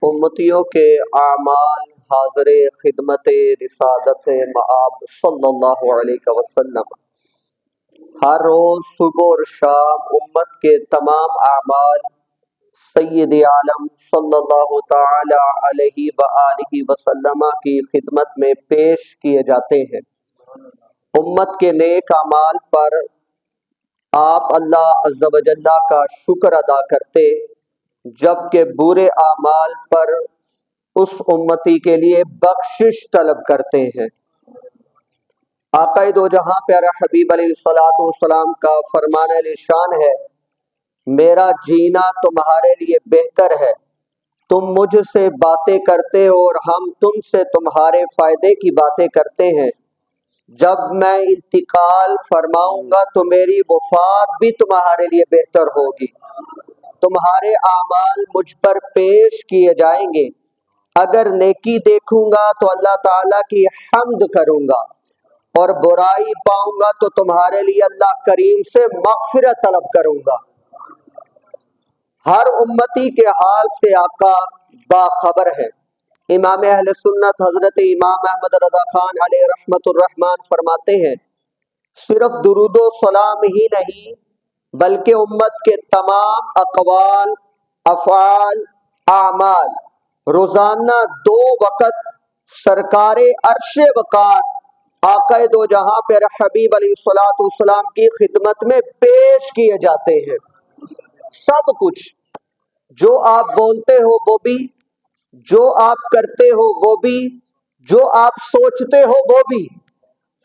امتیوں کے اعمال حاضر خدمت رسالت مآب صلی اللہ علیہ وسلم ہر روز صبح اور شام امت کے تمام اعمال سید عالم صلی اللہ تعالی علیہ وآلہ وسلم کی خدمت میں پیش کیے جاتے ہیں۔ امت کے نیک اعمال پر آپ اللہ عز و جل کا شکر ادا کرتے، جبکہ برے اعمال پر اس امتی کے لیے بخشش طلب کرتے ہیں۔ آقا دو جہاں پیارا حبیب علیہ الصلوۃ والسلام کا فرمان علی شان ہے، میرا جینا تمہارے لیے بہتر ہے، تم مجھ سے باتیں کرتے ہو اور ہم تم سے تمہارے فائدے کی باتیں کرتے ہیں، جب میں انتقال فرماؤں گا تو میری وفات بھی تمہارے لیے بہتر ہوگی، تمہارے اعمال مجھ پر پیش کیے جائیں گے، اگر نیکی دیکھوں گا تو اللہ تعالیٰ کی حمد کروں گا اور برائی پاؤں گا تو تمہارے لیے اللہ کریم سے مغفرت طلب کروں گا۔ ہر امتی کے حال سے آقا باخبر ہے۔ امام اہل سنت حضرت امام احمد رضا خان علیہ رحمت الرحمن فرماتے ہیں، صرف درود و سلام ہی نہیں بلکہ امت کے تمام اقوال، افعال، اعمال روزانہ 2 وقت سرکار عرش وقار آقا دو جہاں پہ حبیب علیہ الصلوۃ والسلام کی خدمت میں پیش کیے جاتے ہیں۔ سب کچھ جو آپ بولتے ہو وہ بھی، جو آپ کرتے ہو وہ بھی، جو آپ سوچتے ہو وہ بھی،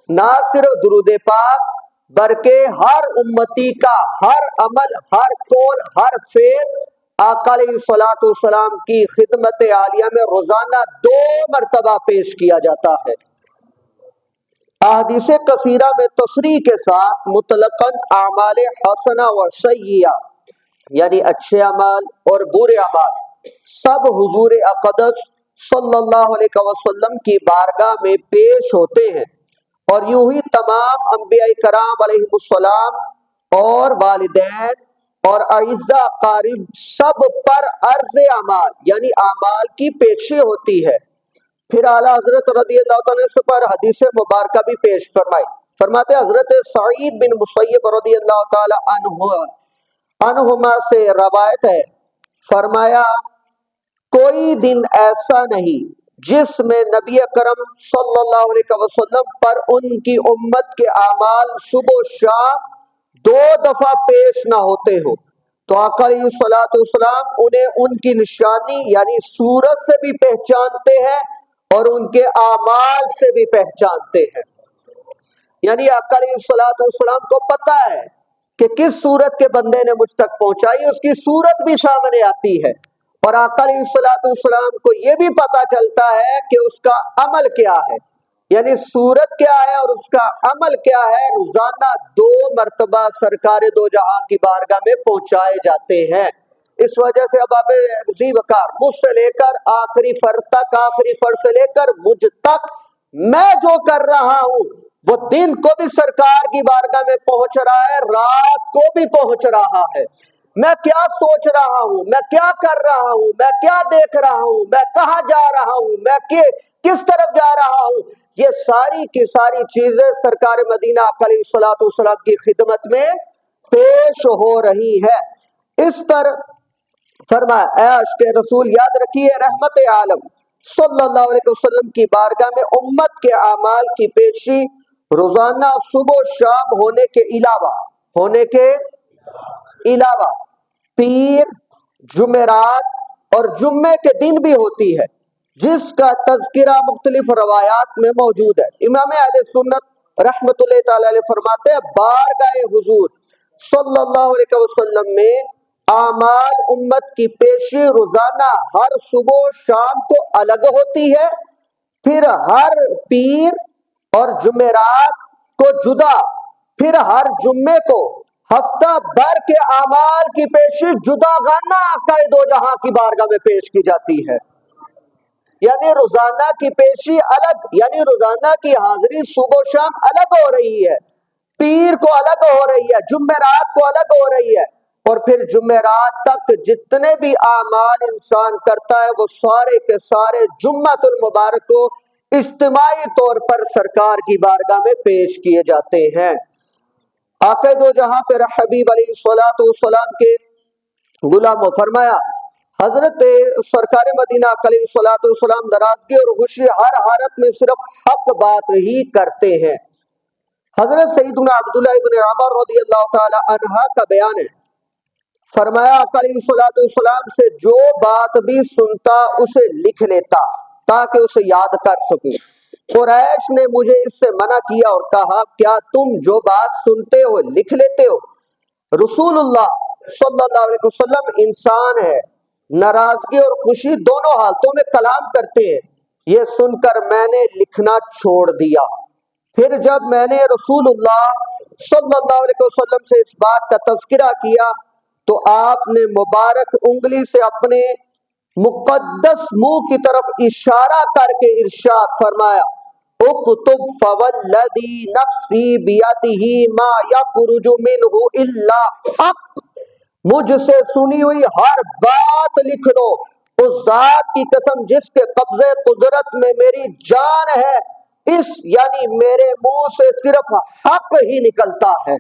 نہ صرف درود پاک بلکہ ہر امتی کا ہر عمل، ہر قول، ہر فعل آقا علیہ الصلوۃ والسلام کی خدمت عالیہ میں روزانہ 2 مرتبہ پیش کیا جاتا ہے۔ احادیث کثیرہ میں تصریح کے ساتھ مطلقاً اعمال حسنہ و سیئہ یعنی اچھے اعمال اور برے اعمال سب حضور اقدس صلی اللہ علیہ وسلم کی بارگاہ میں پیش ہوتے ہیں، اور یوں ہی تمام انبیاء کرام علیہ السلام اور والدین اور اعزاء اقارب سب پر عرض اعمال یعنی اعمال کی پیشی ہوتی ہے۔ پھر اعلیٰ حضرت رضی اللہ تعالیٰ سے پر حدیث مبارکہ بھی پیش فرمائی۔ فرماتے حضرت سعید بن مسیب رضی اللہ تعالی عنہما سے روایت ہے، فرمایا کوئی دن ایسا نہیں جس میں نبی اکرم صلی اللہ علیہ وسلم پر ان کی امت کے اعمال صبح و شام 2 دفعہ پیش نہ ہوتے ہو، تو آقا علیہ الصلوۃ والسلام انہیں ان کی نشانی یعنی صورت سے بھی پہچانتے ہیں اور ان کے اعمال سے بھی پہچانتے ہیں۔ یعنی آقا علیہ الصلوۃ والسلام کو پتہ ہے کہ کس صورت کے بندے نے مجھ تک پہنچائی، اس کی صورت بھی سامنے آتی ہے، اور آقا علیہ الصلوۃ والسلام کو یہ بھی پتہ چلتا ہے کہ اس کا عمل کیا ہے، یعنی صورت کیا ہے اور اس کا عمل کیا ہے۔ روزانہ 2 مرتبہ سرکار دو جہاں کی بارگاہ میں پہنچائے جاتے ہیں۔ اس وجہ سے اب آپ ذی وقار مجھ سے لے کر آخری فرد تک، آخری فرد سے لے کر مجھ تک میں جو کر رہا ہوں وہ دن کو بھی سرکار کی بارگاہ میں پہنچ رہا ہے، رات کو بھی پہنچ رہا ہے۔ میں کیا سوچ رہا ہوں، میں کیا کر رہا ہوں، میں کیا دیکھ رہا ہوں، میں کہاں جا رہا ہوں، میں کس طرف جا رہا ہوں، یہ ساری کی ساری چیزیں سرکار مدینہ علیہ الصلوۃ والسلام کی خدمت میں پیش ہو رہی ہے۔ اس پر فرمایا اے عاشق رسول یاد رکھیے، رحمت عالم صلی اللہ علیہ وسلم کی بارگاہ میں امت کے اعمال کی پیشی روزانہ صبح و شام ہونے کے علاوہ پیر، جمعرات اور جمعے کے دن بھی ہوتی ہے، جس کا تذکرہ مختلف روایات میں موجود ہے۔ امام اہل سنت رحمت اللہ تعالی علیہ فرماتے ہیں، بارگاہ حضور صلی اللہ علیہ وسلم میں اعمال امت کی پیشی روزانہ ہر صبح و شام کو الگ ہوتی ہے، پھر ہر پیر اور جمعرات کو جدا، پھر ہر جمعے کو ہفتہ بھر کے اعمال کی پیشی جدا گانا آقا دو جہاں کی بارگاہ میں پیش کی جاتی ہے۔ یعنی روزانہ کی پیشی الگ، یعنی روزانہ کی حاضری صبح و شام الگ ہو رہی ہے، پیر کو الگ ہو رہی ہے، جمعرات کو الگ ہو رہی ہے، اور پھر جمعرات تک جتنے بھی اعمال انسان کرتا ہے وہ سارے کے سارے جمعۃ المبارک کو اجتماعی طور پر سرکار کی بارگاہ میں پیش کیے جاتے ہیں۔ آقا دو جہاں پہ حبیب علیہ الصلوۃ والسلام کے غلاموں فرمایا حضرت سرکار مدینہ علیہ الصلوۃ والسلام ناراضگی اور خوشی ہر حالت میں صرف حق بات ہی کرتے ہیں۔ حضرت سیدنا عبداللہ ابن عمر رضی اللہ تعالی عنہ کا بیان ہے، فرمایا آقا علیہ الصلوۃ والسلام سے جو بات بھی سنتا اسے لکھ لیتا تاکہ اسے یاد کر سکوں۔ قریش نے مجھے اس سے منع کیا اور کہا کیا تم جو بات سنتے ہو لکھ لیتے ہو؟ رسول اللہ صلی اللہ علیہ وسلم انسان ہے، ناراضگی اور خوشی دونوں حالتوں میں کلام کرتے ہیں۔ یہ سن کر میں نے لکھنا چھوڑ دیا۔ پھر جب میں نے رسول اللہ صلی اللہ علیہ وسلم سے اس بات کا تذکرہ کیا تو آپ نے مبارک انگلی سے اپنے مقدس منہ کی طرف اشارہ کر کے ارشاد فرمایا اکتب فوالذی نفسی بیدہ ما یخرج منہ الا حق، مجھ سے سنی ہوئی ہر بات لکھ لو، اس ذات کی قسم جس کے قبضے قدرت میں میری جان ہے، اس یعنی میرے منہ سے صرف حق ہی نکلتا ہے۔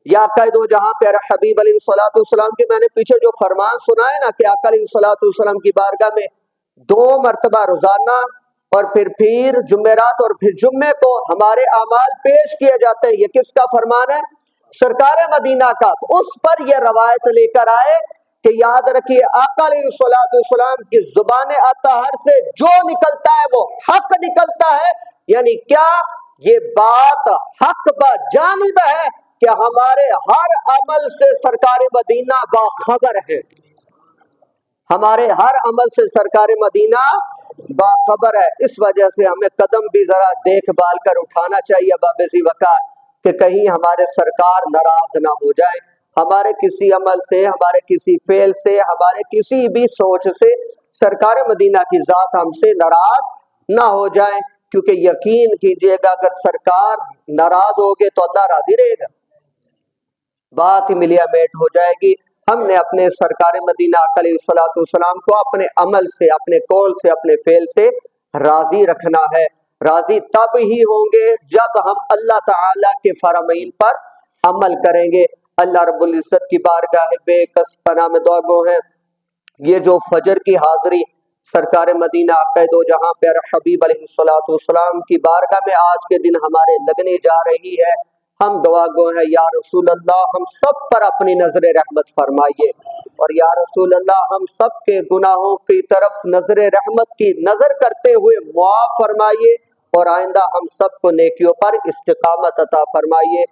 یا قائد و جہاں پیارا حبیب علیہ الصلوۃ والسلام کے میں نے پیچھے جو فرمان سنا ہے نا کہ آقا علیہ الصلوۃ والسلام کی بارگاہ میں 2 مرتبہ روزانہ اور پھر جمعرات اور پھر جمعے کو ہمارے اعمال پیش کیے جاتے ہیں، یہ کس کا فرمان ہے؟ سرکار مدینہ کا۔ تو اس پر یہ روایت لے کر آئے کہ یاد رکھیے آقا علیہ الصلوۃ والسلام کی زبان اطہر سے جو نکلتا ہے وہ حق نکلتا ہے، یعنی کیا یہ بات حق با جانب ہے کہ ہمارے ہر عمل سے سرکار مدینہ باخبر ہے، ہمارے ہر عمل سے سرکار مدینہ باخبر ہے۔ اس وجہ سے ہمیں قدم بھی ذرا دیکھ بھال کر اٹھانا چاہیے باب ذی وقار کہ کہیں ہمارے سرکار ناراض نہ ہو جائے، ہمارے کسی عمل سے، ہمارے کسی فعل سے، ہمارے کسی بھی سوچ سے سرکار مدینہ کی ذات ہم سے ناراض نہ ہو جائے، کیونکہ یقین کیجئے گا اگر سرکار ناراض ہوگے تو اللہ راضی رہے گا، بات ہی ملیا میٹ ہو جائے گی۔ ہم نے اپنے سرکار مدینہ علیہ الصلوۃ والسلام کو اپنے عمل سے، اپنے قول سے، اپنے فعل سے راضی رکھنا ہے۔ راضی تب ہی ہوں گے جب ہم اللہ تعالی کے فرامین پر عمل کریں گے۔ اللہ رب العزت کی بارگاہ بے کس پناہ میں دعا گو ہیں، یہ جو فجر کی حاضری سرکار مدینہ عقائد و جہاں پیارا حبیب علیہ الصلوۃ والسلام کی بارگاہ میں آج کے دن ہمارے لگنے جا رہی ہے، ہم دعا گو ہیں یا رسول اللہ ہم سب پر اپنی نظر رحمت فرمائیے، اور یا رسول اللہ ہم سب کے گناہوں کی طرف نظر رحمت کی نظر کرتے ہوئے معاف فرمائیے، اور آئندہ ہم سب کو نیکیوں پر استقامت عطا فرمائیے۔